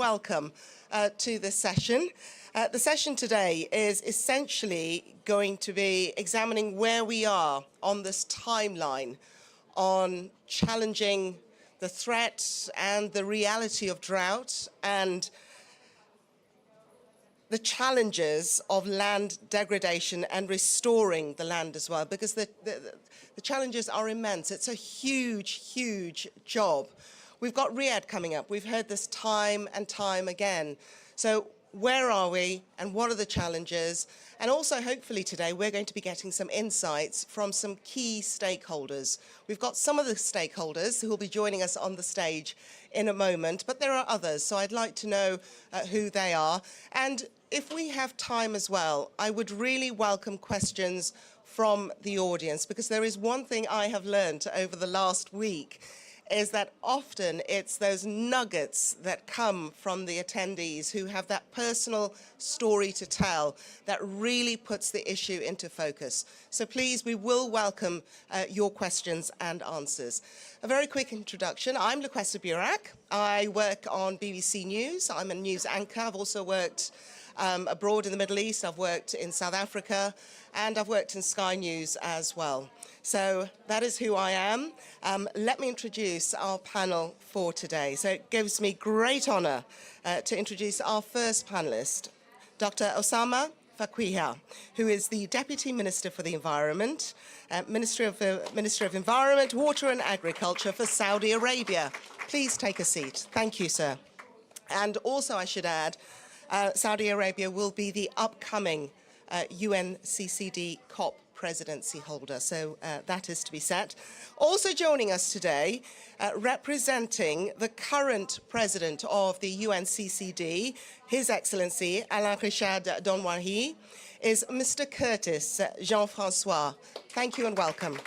welcome to this session. The session today is essentially going to be examining where we are on this timeline on challenging the threat and the reality of drought and the challenges of land degradation and restoring the land as well, because the challenges are immense. It's a huge, huge job. We've got Riyadh coming up. We've heard this time and time again. So where are we and what are the challenges? And also, hopefully today, we're going to be getting some insights from some key stakeholders. We've got some of the stakeholders who will be joining us on the stage in a moment, but there are others, so I'd like to know who they are. And if we have time as well, I would really welcome questions from the audience, because there is one thing I have learned over the last week, is that often it's those nuggets that come from the attendees who have that personal story to tell that really puts the issue into focus. So please, we will welcome your questions and answers. A very quick introduction. I'm Luquessa Burak. I work on BBC News. I'm a news anchor. I've also worked abroad in the Middle East. I've worked in South Africa, and I've worked in Sky News as well. So that is who I am. Let me introduce our panel for today. So it gives me great honor to introduce our first panelist, Dr. Osama Fakwiha, who is the Deputy Minister for the Environment, Ministry of Environment, Water and Agriculture for Saudi Arabia. Please take a seat. Thank you, sir. And also, I should add, Saudi Arabia will be the upcoming UNCCD COP presidency holder, so that is to be set. Also joining us today, representing the current president of the UNCCD, His Excellency Alain Richard Donwahi, is Mr. Curtis Jean-Francois. Thank you and welcome.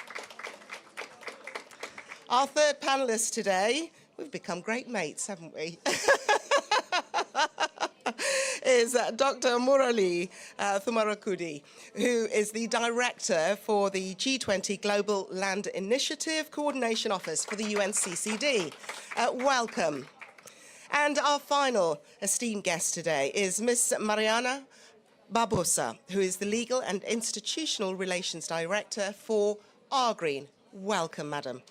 Our third panelist today, we've become great mates, haven't we? is Dr. Murali Thumarakudi, who is the Director for the G20 Global Land Initiative Coordination Office for the UNCCD. Welcome. And our final esteemed guest today is Ms. Mariana Barbosa, who is the Legal and Institutional Relations Director for Green. Welcome, madam.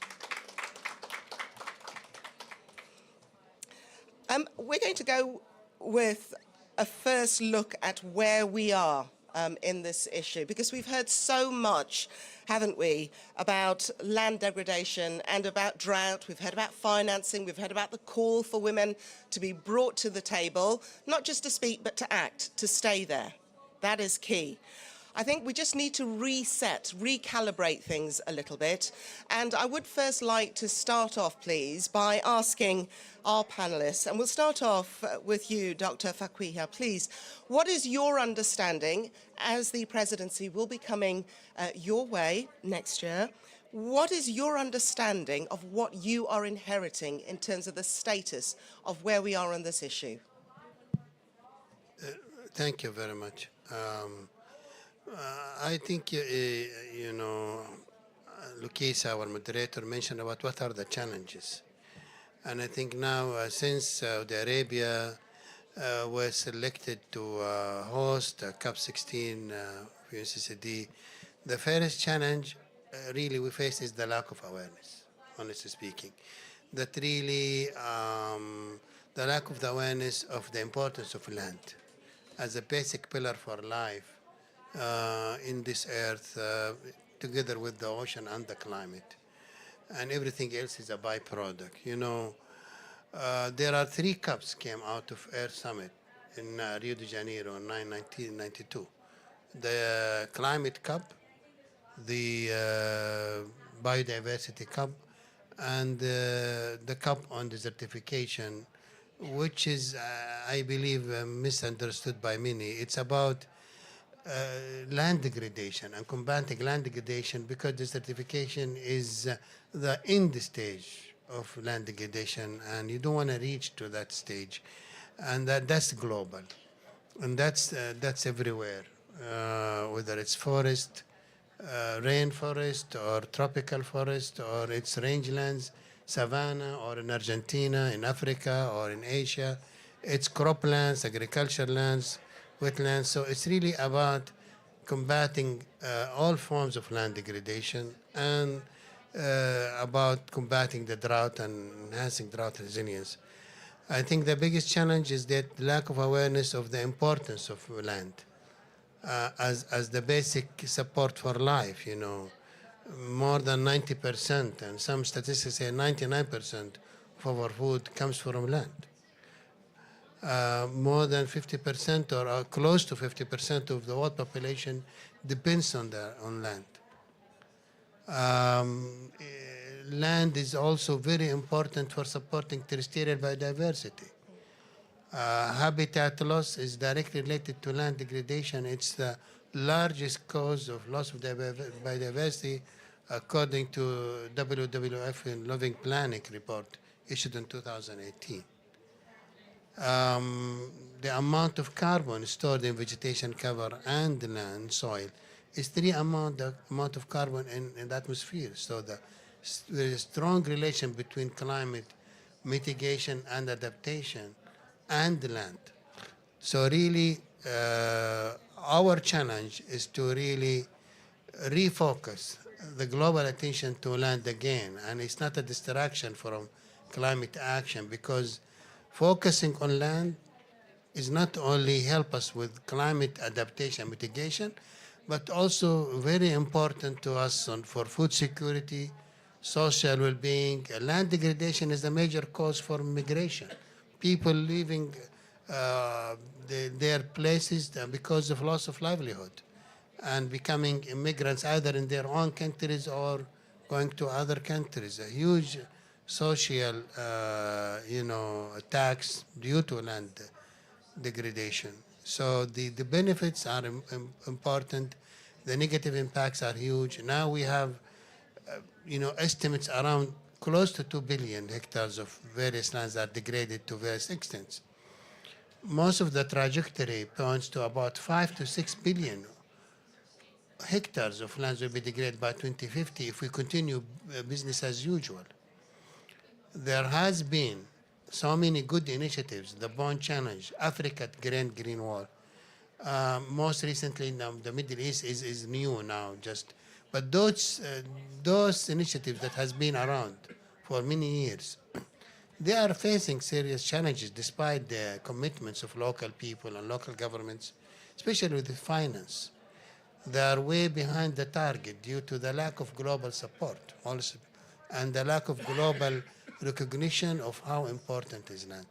We're going to go with a first look at where we are in this issue, because we've heard so much, haven't we, about land degradation and about drought. We've heard about financing. We've heard about the call for women to be brought to the table, not just to speak, but to act, to stay there. That is key. I think we just need to reset, recalibrate things a little bit. And I would first like to start off, please, by asking our panelists, and we'll start off with you, Dr. Fakwiha, please. What is your understanding, as the presidency will be coming your way next year, what is your understanding of what you are inheriting in terms of the status of where we are on this issue? Thank you very much. I think, you know, Luquessa, our moderator, mentioned about what are the challenges. And I think now, since Saudi Arabia was selected to host COP16 UNCCD, the first challenge really we face is the lack of awareness, honestly speaking. That really, the lack of the awareness of the importance of land as a basic pillar for life in this earth, together with the ocean and the climate. And everything else is a byproduct. You know, there are 3 cups came out of Earth Summit in Rio de Janeiro in 1992. The Climate Cup, the Biodiversity Cup, and the Cup on Desertification, which is, I believe, misunderstood by many. It's about land degradation and combating land degradation, because desertification is the end stage of land degradation, and you don't want to reach to that stage, and that's global, and that's everywhere, whether it's forest, rainforest, or tropical forest, or it's rangelands, savanna, or in Argentina, in Africa, or in Asia. It's croplands, agricultural lands, wetlands. So it's really about combating all forms of land degradation and about combating the drought and enhancing drought resilience. I think the biggest challenge is that lack of awareness of the importance of land as the basic support for life, you know. More than 90%, and some statistics say 99% of our food comes from land. More than 50% or close to 50% of the world population depends on land. Land is also very important for supporting terrestrial biodiversity. Habitat loss is directly related to land degradation. It's the largest cause of loss of biodiversity according to WWF in Living Planet report issued in 2018. The amount of carbon stored in vegetation cover and land soil is the amount of carbon in the atmosphere. So there is a strong relation between climate mitigation and adaptation and land. So really, our challenge is to really refocus the global attention to land again, and it's not a distraction from climate action, because focusing on land is not only help us with climate adaptation mitigation, but also very important to us for food security, social well-being. Land degradation is a major cause for migration. People leaving their places because of loss of livelihood and becoming immigrants either in their own countries or going to other countries. A huge social, tax due to land degradation. So the benefits are important. The negative impacts are huge. Now we have, estimates around close to 2 billion hectares of various lands are degraded to various extents. Most of the trajectory points to about 5 to 6 billion hectares of lands will be degraded by 2050 if we continue business as usual. There has been so many good initiatives, the Bond Challenge, Africa Grand Green Wall. Most recently, the Middle East is new now, but those initiatives that has been around for many years, they are facing serious challenges despite the commitments of local people and local governments, especially with the finance. They are way behind the target due to the lack of global support also, and the lack of global recognition of how important is land.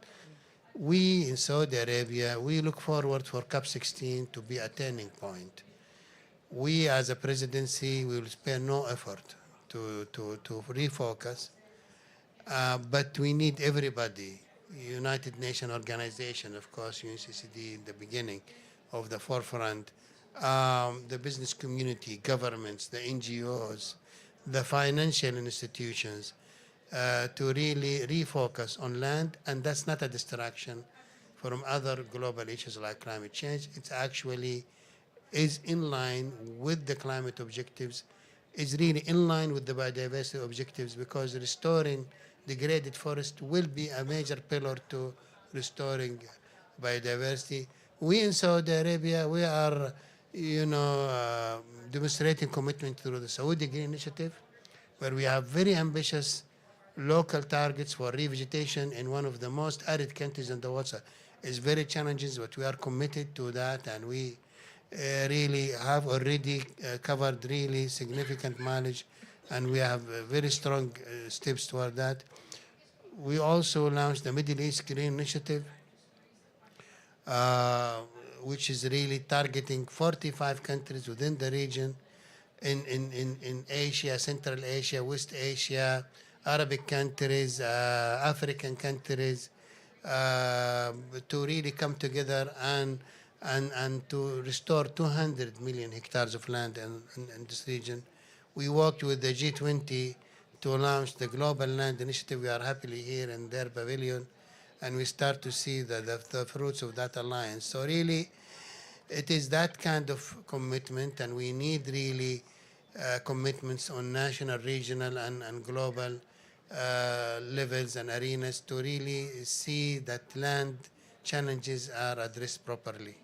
We in Saudi Arabia, we look forward for COP16 to be a turning point. We as a presidency will spare no effort to refocus, but we need everybody, United Nations organization, of course, UNCCD in the beginning of the forefront, the business community, governments, the NGOs, the financial institutions, to really refocus on land, and that's not a distraction from other global issues like climate change. It's actually is in line with the climate objectives, is really in line with the biodiversity objectives, because restoring degraded forest will be a major pillar to restoring biodiversity. We in Saudi Arabia, we are, demonstrating commitment through the Saudi Green Initiative, where we have very ambitious local targets for revegetation in one of the most arid countries in the world. So it's very challenging, but we are committed to that, and we really have already covered really significant mileage, and we have very strong steps toward that. We also launched the Middle East Green Initiative, which is really targeting 45 countries within the region in Asia, Central Asia, West Asia, Arabic countries, African countries, to really come together and to restore 200 million hectares of land in this region. We worked with the G20 to launch the Global Land Initiative. We are happily here in their pavilion, and we start to see the fruits of that alliance. So really, it is that kind of commitment, and we need really commitments on national, regional, and global levels and arenas to really see that land challenges are addressed properly.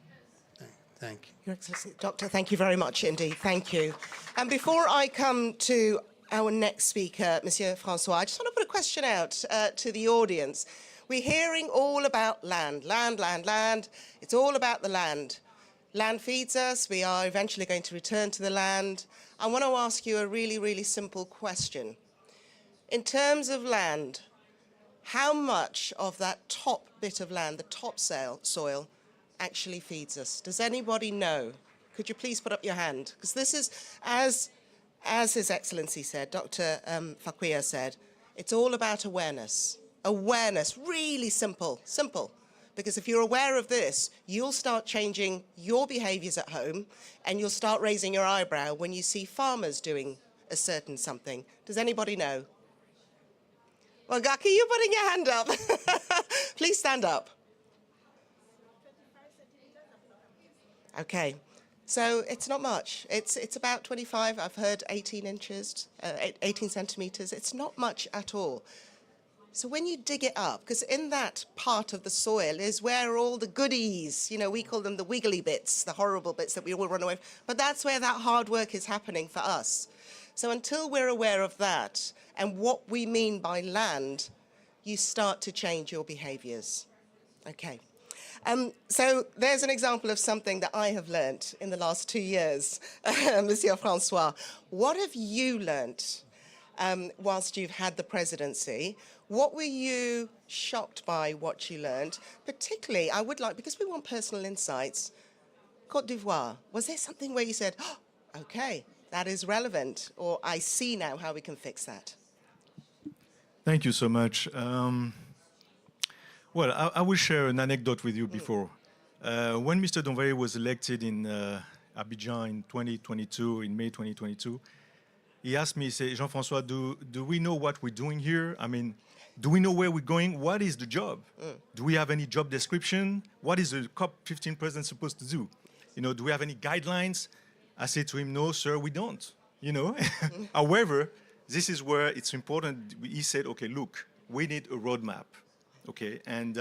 Thank you. Your Excellency, Doctor, thank you very much indeed. Thank you. And before I come to our next speaker, Monsieur Francois, I just want to put a question out to the audience. We're hearing all about land, land, land, land. It's all about the land. Land feeds us. We are eventually going to return to the land. I want to ask you a really, really simple question. In terms of land, how much of that top bit of land, the top soil, actually feeds us? Does anybody know? Could you please put up your hand? Because this is, as His Excellency said, Dr. Faquia said, it's all about awareness. Awareness, really simple, simple. Because if you're aware of this, you'll start changing your behaviors at home and you'll start raising your eyebrow when you see farmers doing a certain something. Does anybody know? Well, Gaki, you're putting your hand up. Please stand up. Okay, so it's not much. It's about 25. I've heard 18 inches, 18 centimeters. It's not much at all. So when you dig it up, because in that part of the soil is where all the goodies, you know, we call them the wiggly bits, the horrible bits that we all run away from, but that's where that hard work is happening for us. So until we're aware of that and what we mean by land, you start to change your behaviors. Okay. So there's an example of something that I have learnt in the last 2 years, Monsieur Francois. What have you learnt whilst you've had the presidency? What were you shocked by what you learnt? Particularly, I would like, because we want personal insights, Côte d'Ivoire, was there something where you said, oh, okay, that is relevant, or I see now how we can fix that? Thank you so much. Well, I will share an anecdote with you before. When Mr. Donvey was elected in Abidjan in 2022, in May 2022, he asked me, he said, Jean-François, do we know what we're doing here? I mean, do we know where we're going? What is the job? Do we have any job description? What is the COP15 president supposed to do? You know, do we have any guidelines? I said to him, no, sir, we don't, you know. However, this is where it's important. He said, okay, look, we need a roadmap. Okay, and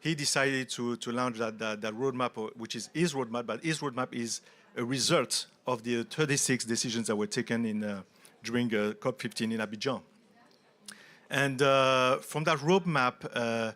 he decided to launch that roadmap, which is his roadmap, but his roadmap is a result of the 36 decisions that were taken during COP15 in Abidjan. And from that roadmap,